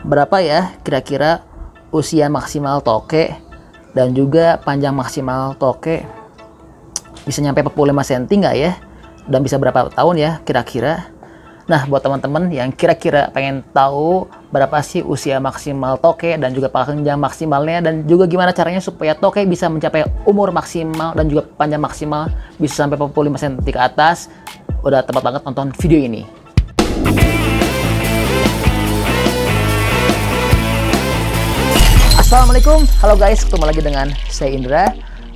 Berapa ya kira-kira usia maksimal toke dan juga panjang maksimal toke? Bisa nyampe 45 cm nggak ya? Dan bisa berapa tahun ya kira-kira? Nah, buat teman-teman yang kira-kira pengen tahu berapa sih usia maksimal toke dan juga panjang maksimalnya, dan juga gimana caranya supaya toke bisa mencapai umur maksimal dan juga panjang maksimal bisa sampai 45 cm ke atas, udah tepat banget nonton video ini. Assalamualaikum, halo guys, ketemu lagi dengan saya Indra.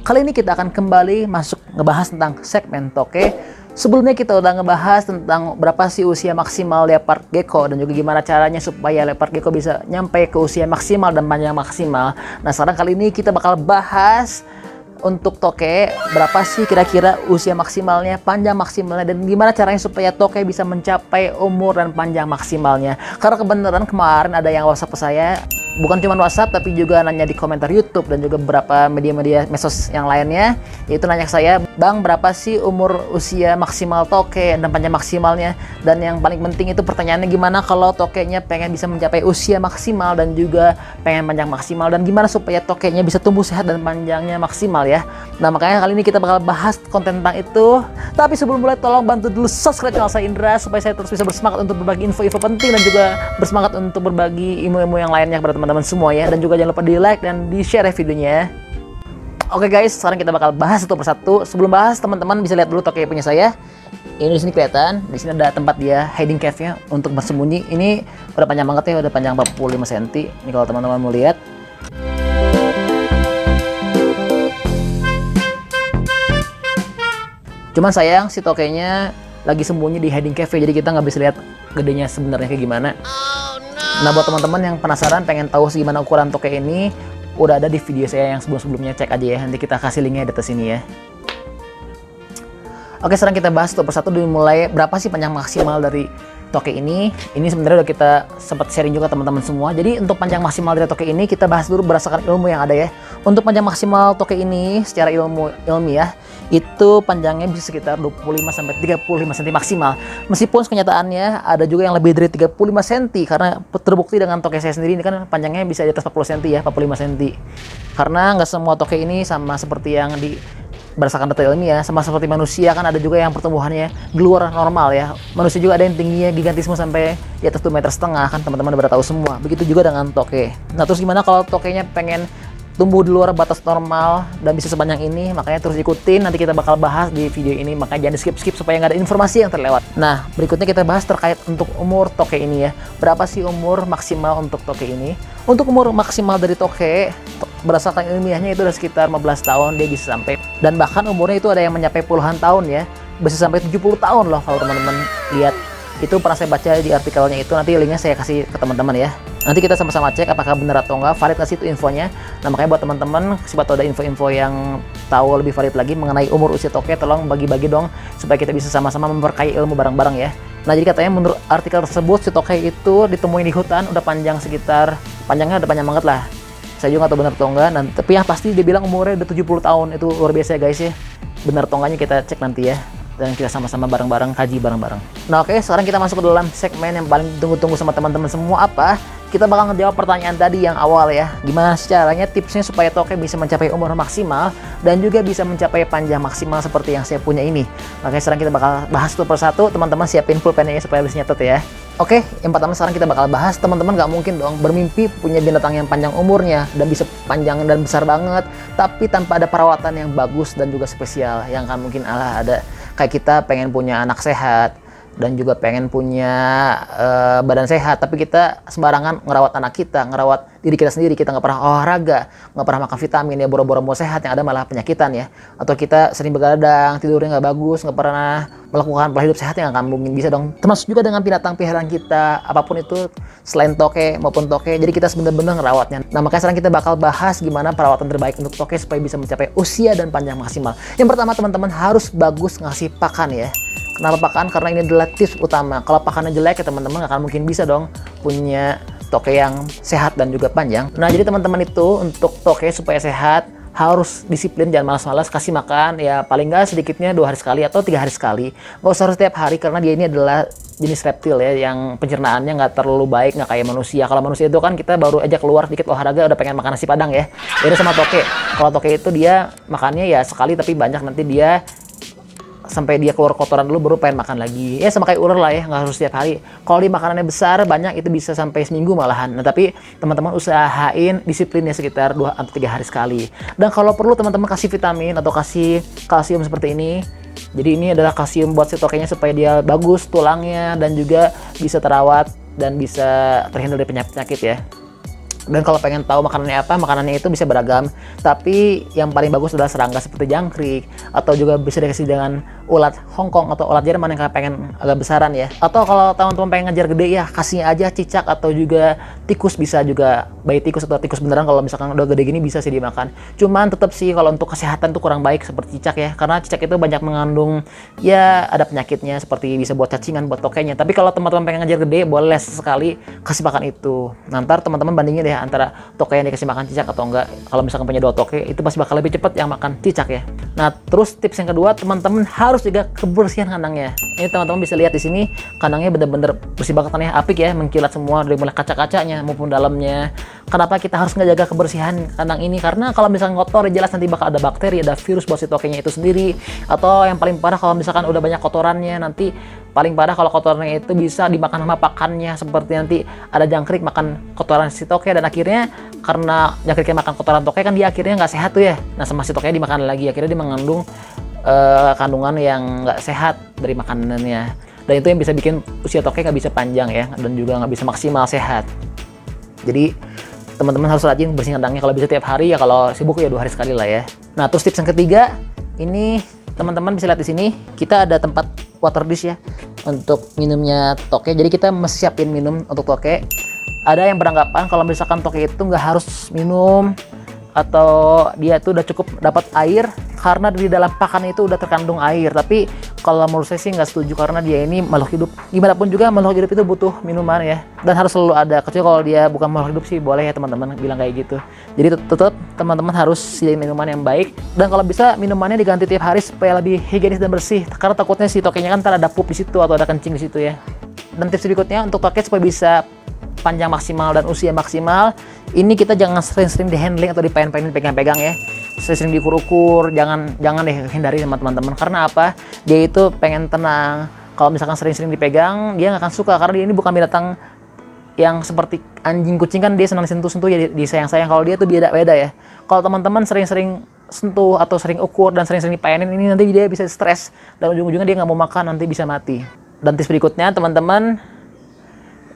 Kali ini kita akan kembali masuk ngebahas tentang segmen toke. Sebelumnya kita udah ngebahas tentang berapa sih usia maksimal leopard gecko dan juga gimana caranya supaya leopard gecko bisa nyampe ke usia maksimal dan panjang maksimal. Nah, sekarang kali ini kita bakal bahas untuk toke berapa sih kira-kira usia maksimalnya, panjang maksimalnya, dan gimana caranya supaya toke bisa mencapai umur dan panjang maksimalnya. Karena kebenaran kemarin ada yang WhatsApp ke saya, bukan cuma WhatsApp tapi juga nanya di komentar YouTube dan juga beberapa media-media medsos yang lainnya, yaitu nanya ke saya, "Bang, berapa sih umur usia maksimal toke dan panjang maksimalnya?" Dan yang paling penting itu pertanyaannya, gimana kalau tokenya pengen bisa mencapai usia maksimal dan juga pengen panjang maksimal, dan gimana supaya tokenya bisa tumbuh sehat dan panjangnya maksimal ya. Nah, makanya kali ini kita bakal bahas konten tentang itu. Tapi sebelum mulai, tolong bantu dulu subscribe channel saya Indra supaya saya terus bisa bersemangat untuk berbagi info-info penting dan juga bersemangat untuk berbagi ilmu-ilmu yang lainnya kepada teman-teman semua ya. Dan juga jangan lupa di like dan di share videonya. Oke guys, sekarang kita bakal bahas satu persatu. Sebelum bahas, teman-teman bisa lihat dulu toke punya saya. Ini di sini kelihatan, di sini ada tempat dia hiding cave-nya untuk bersembunyi. Ini udah panjang banget ya, udah panjang 45 cm. Ini kalau teman-teman mau lihat. Cuman sayang si tokenya lagi sembunyi di hiding cave, jadi kita nggak bisa lihat gedenya sebenarnya kayak gimana. Nah, buat teman-teman yang penasaran pengen tahu gimana ukuran toke ini, udah ada di video saya yang sebelum-sebelumnya, cek aja ya. Nanti kita kasih linknya di atas sini ya. Oke, sekarang kita bahas satu persatu, dimulai berapa sih panjang maksimal dari toke ini. Ini sebenarnya udah kita sempat sharing juga teman-teman semua. Jadi untuk panjang maksimal dari toke ini kita bahas dulu berdasarkan ilmu yang ada ya. Untuk panjang maksimal toke ini secara ilmiah itu panjangnya bisa sekitar 25 sampai 35 cm maksimal. Meskipun kenyataannya ada juga yang lebih dari 35 cm, karena terbukti dengan toke saya sendiri ini kan panjangnya bisa di atas 40 cm ya, 45 cm. Karena nggak semua toke ini sama seperti yang berdasarkan data ilmiah, sama seperti manusia kan ada juga yang pertumbuhannya di luar normal ya. Manusia juga ada yang tingginya gigantisme sampai di atas 2,5 meter kan, teman-teman udah tahu semua. Begitu juga dengan toke. Nah, terus gimana kalau tokenya pengen tumbuh di luar batas normal dan bisa sepanjang ini? Makanya terus ikutin, nanti kita bakal bahas di video ini, makanya jangan di skip-skip supaya nggak ada informasi yang terlewat. Nah, berikutnya kita bahas terkait untuk umur toke ini ya. Berapa sih umur maksimal untuk toke ini? Untuk umur maksimal dari toke, berdasarkan ilmiahnya itu udah sekitar 15 tahun dia bisa sampai, dan bahkan umurnya itu ada yang mencapai puluhan tahun ya, bisa sampai 70 tahun loh kalau teman-teman lihat. Itu pernah saya baca di artikelnya itu, nanti linknya saya kasih ke teman-teman ya. Nanti kita sama-sama cek apakah benar atau enggak, valid nggak sih itu infonya. Nah, makanya buat teman-teman, siapa tahu ada info-info yang tahu lebih valid lagi mengenai umur usia toke, tolong bagi-bagi dong supaya kita bisa sama-sama memperkaya ilmu bareng-bareng ya. Nah, jadi katanya menurut artikel tersebut si toke itu ditemuin di hutan, udah panjang panjangnya udah panjang banget lah. Saya juga nggak tahu benar atau enggak, tapi yang pasti dia bilang umurnya udah 70 tahun. Itu luar biasa ya guys ya. Benar atau enggaknya kita cek nanti ya, dan kita sama-sama bareng-bareng kaji bareng-bareng. Nah, oke, sekarang kita masuk ke dalam segmen yang paling ditunggu-tunggu sama teman-teman semua. Apa? Kita bakal ngejawab pertanyaan tadi yang awal ya. Gimana caranya, tipsnya supaya toke bisa mencapai umur maksimal dan juga bisa mencapai panjang maksimal seperti yang saya punya ini. Makanya sekarang kita bakal bahas satu persatu. Teman-teman siapin pulpennya supaya bisa nyatet ya. Oke, yang pertama sekarang kita bakal bahas, teman-teman nggak mungkin dong bermimpi punya binatang yang panjang umurnya dan bisa panjang dan besar banget, tapi tanpa ada perawatan yang bagus dan juga spesial. Yang kan mungkin ada kayak kita pengen punya anak sehat dan juga pengen punya badan sehat, tapi kita sembarangan ngerawat anak kita, ngerawat diri kita sendiri, kita nggak pernah olahraga, nggak pernah makan vitamin ya, boro-boro mau sehat yang ada malah penyakitan ya. Atau kita sering begadang, tidurnya nggak bagus, nggak pernah melakukan pola hidup sehat, yang nggak mungkin bisa dong. Termasuk juga dengan binatang peliharaan kita, apapun itu selain toke maupun toke, jadi kita benar-benar ngerawatnya. Nah, makanya sekarang kita bakal bahas gimana perawatan terbaik untuk toke supaya bisa mencapai usia dan panjang maksimal. Yang pertama, teman-teman harus bagus ngasih pakan ya. Kenapa pakan? Karena ini adalah tips utama. Kalau pakannya jelek ya teman-teman nggak akan mungkin bisa dong punya toke yang sehat dan juga panjang. Nah, jadi teman-teman itu untuk toke supaya sehat harus disiplin, jangan malas-malas kasih makan ya, paling nggak sedikitnya 2 hari sekali atau 3 hari sekali. Nggak usah harus setiap hari, karena dia ini adalah jenis reptil ya, yang pencernaannya nggak terlalu baik, nggak kayak manusia. Kalau manusia itu kan kita baru aja keluar dikit olahraga udah pengen makan nasi padang ya. Beda sama toke. Kalau toke itu dia makannya ya sekali tapi banyak, nanti dia sampai dia keluar kotoran dulu baru pengen makan lagi. Ya sama kayak ular lah ya, nggak harus setiap hari. Kalau di makanannya besar banyak itu bisa sampai seminggu malahan. Nah tapi teman-teman usahain disiplinnya sekitar 2-3 hari sekali. Dan kalau perlu teman-teman kasih vitamin atau kasih kalsium seperti ini. Jadi ini adalah kalsium buat si tokenya supaya dia bagus tulangnya dan juga bisa terawat dan bisa terhindar dari penyakit ya. Dan kalau pengen tahu makanannya apa, makanannya itu bisa beragam. Tapi yang paling bagus adalah serangga seperti jangkrik, atau juga bisa dikasih dengan ulat Hongkong atau ulat Jerman yang pengen agak besaran ya. Atau kalau teman-teman pengen ngejar gede ya, kasihnya aja cicak atau juga tikus, bisa juga bayi tikus atau tikus beneran. Kalau misalkan udah gede gini bisa sih dimakan. Cuman tetap sih kalau untuk kesehatan tuh kurang baik seperti cicak ya, karena cicak itu banyak mengandung ya ada penyakitnya seperti bisa buat cacingan buat tokenya. Tapi kalau teman-teman pengen ngejar gede, boleh sekali kasih makan itu. Nanti teman-teman bandingin deh antara toke yang dikasih makan cicak atau enggak. Kalau misalkan punya 2 toke itu pasti bakal lebih cepat yang makan cicak ya. Nah terus tips yang kedua, teman-teman harus juga kebersihan kandangnya. Ini teman-teman bisa lihat di sini kandangnya bener-bener bersih banget ya, apik ya, mengkilat semua dari mulai kaca-kacanya maupun dalamnya. Kenapa kita harus ngejaga kebersihan kandang ini? Karena kalau misalkan kotor jelas nanti bakal ada bakteri, ada virus buat si tokenya itu sendiri. Atau yang paling parah kalau misalkan udah banyak kotorannya, nanti paling parah kalau kotorannya itu bisa dimakan sama pakannya, seperti nanti ada jangkrik makan kotoran si toke, dan akhirnya karena jangkriknya makan kotoran toke kan dia akhirnya nggak sehat tuh ya. Nah sama si tokenya dimakan lagi, akhirnya dia mengandung kandungan yang nggak sehat dari makanannya, dan itu yang bisa bikin usia toke nggak bisa panjang ya, dan juga nggak bisa maksimal sehat. Jadi teman-teman harus rajin bersihin kandangnya, kalau bisa tiap hari ya, kalau sibuk ya 2 hari sekali lah ya. Nah terus tips yang ketiga, ini teman-teman bisa lihat di sini kita ada tempat water dish ya untuk minumnya toke. Jadi kita mesti siapin minum untuk toke. Ada yang beranggapan kalau misalkan toke itu nggak harus minum atau dia tuh udah cukup dapat air karena di dalam pakan itu udah terkandung air. Tapi kalau menurut saya sih nggak setuju, karena dia ini makhluk hidup. Gimana pun juga makhluk hidup itu butuh minuman ya, dan harus selalu ada. Kecuali kalau dia bukan makhluk hidup sih boleh ya teman-teman bilang kayak gitu. Jadi tetap teman-teman harus sediain minuman yang baik, dan kalau bisa minumannya diganti tiap hari supaya lebih higienis dan bersih, karena takutnya si tokenya kan ntar ada pup di situ atau ada kencing di situ ya. Dan tips berikutnya untuk toke supaya bisa panjang maksimal dan usia maksimal, ini kita jangan sering-sering di handling atau dipain-painin, pegang-pegang ya. Sering diukur-ukur, jangan deh, hindari sama teman-teman. Karena apa? Dia itu pengen tenang. Kalau misalkan sering-sering dipegang, dia nggak akan suka, karena dia ini bukan binatang yang seperti anjing kucing kan dia senang disentuh-sentuh ya, disayang-sayang. Kalau dia tuh beda-beda ya. Kalau teman-teman sering-sering sentuh atau sering ukur dan sering-sering dipainin, ini nanti dia bisa stres dan ujung-ujungnya dia nggak mau makan, nanti bisa mati. Dan tips berikutnya teman-teman,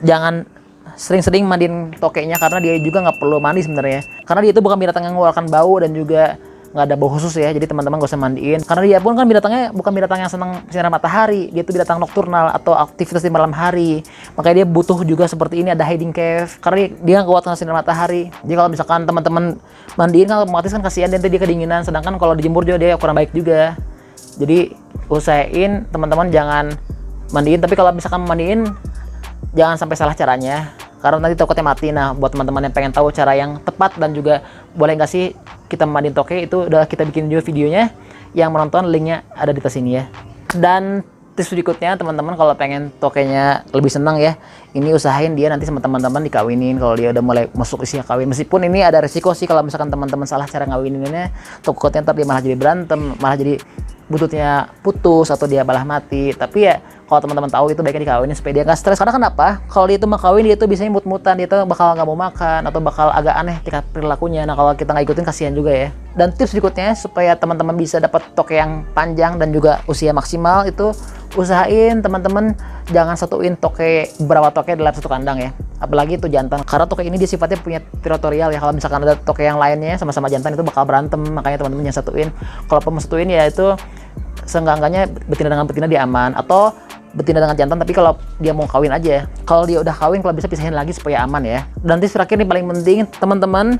jangan sering-sering mandiin tokenya, karena dia juga nggak perlu mandi sebenarnya, karena dia itu bukan binatang yang mengeluarkan bau dan juga nggak ada bau khusus ya. Jadi teman-teman gak usah mandiin, karena dia pun kan binatangnya bukan binatang yang senang sinar matahari, dia itu binatang nokturnal atau aktivitas di malam hari. Makanya dia butuh juga seperti ini, ada hiding cave, karena dia nggak kuat kena sinar matahari. Jadi kalau misalkan teman-teman mandiin kan otomatis kan kasihan, nanti dia kedinginan, sedangkan kalau dijemur juga dia kurang baik juga. Jadi usahain teman-teman jangan mandiin, tapi kalau misalkan mandiin jangan sampai salah caranya, karena nanti takutnya mati. Nah buat teman-teman yang pengen tahu cara yang tepat dan juga boleh nggak sih kita mandiin toke, itu udah kita bikin juga videonya, yang menonton linknya ada di atas ini ya. Dan tips berikutnya teman-teman, kalau pengen tokenya lebih senang ya, ini usahain dia nanti sama teman-teman dikawinin kalau dia udah mulai masuk usia kawin. Meskipun ini ada resiko sih kalau misalkan teman-teman salah cara ngawininnya, takutnya ntar dia malah jadi berantem, malah jadi bututnya putus atau dia malah mati. Tapi ya kalau teman-teman tahu itu baiknya dikawinin supaya dia nggak stres. Karena kenapa? Kalau dia itu mau kawin, dia itu biasanya mut-mutan, dia tuh bakal nggak mau makan atau bakal agak aneh tingkat perilakunya. Nah kalau kita nggak ikutin kasihan juga ya. Dan tips berikutnya supaya teman-teman bisa dapat toke yang panjang dan juga usia maksimal, itu usahain teman-teman jangan satuin toke, beberapa toke dalam satu kandang ya, apalagi itu jantan, karena toke ini dia sifatnya punya teritorial ya. Kalau misalkan ada toke yang lainnya sama-sama jantan, itu bakal berantem. Makanya teman-teman jangan satuin. Kalau mau satuin ya itu seenggak-enggaknya betina dengan betina dia aman, atau betina dengan jantan tapi kalau dia mau kawin aja. Kalau dia udah kawin, kalau bisa pisahin lagi supaya aman ya. Dan tips terakhir nih paling penting teman-teman,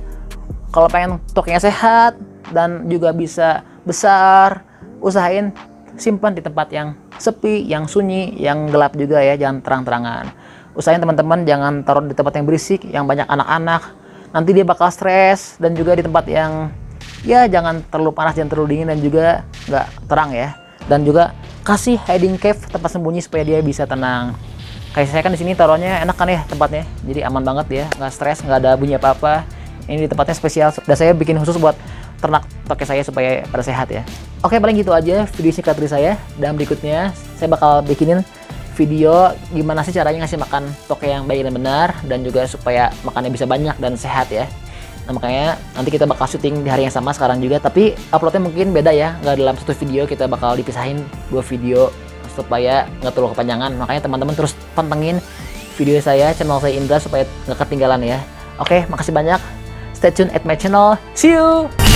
kalau pengen tokenya sehat dan juga bisa besar, usahain simpan di tempat yang sepi, yang sunyi, yang gelap juga ya, jangan terang-terangan. Usahain teman-teman jangan taruh di tempat yang berisik, yang banyak anak-anak, nanti dia bakal stres. Dan juga di tempat yang ya jangan terlalu panas, jangan terlalu dingin, dan juga nggak terang ya. Dan juga kasih hiding cave, tempat sembunyi supaya dia bisa tenang. Kayak saya kan di sini taruhnya enak kan ya tempatnya, jadi aman banget ya, nggak stres, nggak ada bunyi apa-apa. Ini di tempatnya spesial, dan saya bikin khusus buat ternak toke saya supaya pada sehat ya. Oke, paling gitu aja video singkat dari saya, dan berikutnya saya bakal bikinin video gimana sih caranya ngasih makan toke yang baik dan benar, dan juga supaya makannya bisa banyak dan sehat ya. Nah, makanya nanti kita bakal syuting di hari yang sama sekarang juga, tapi uploadnya mungkin beda ya, nggak dalam satu video, kita bakal dipisahin 2 video supaya nggak terlalu kepanjangan. Makanya teman-teman terus pantengin video saya, channel saya Indra, supaya nggak ketinggalan ya. Oke, makasih banyak. Stay tune at my channel. See you!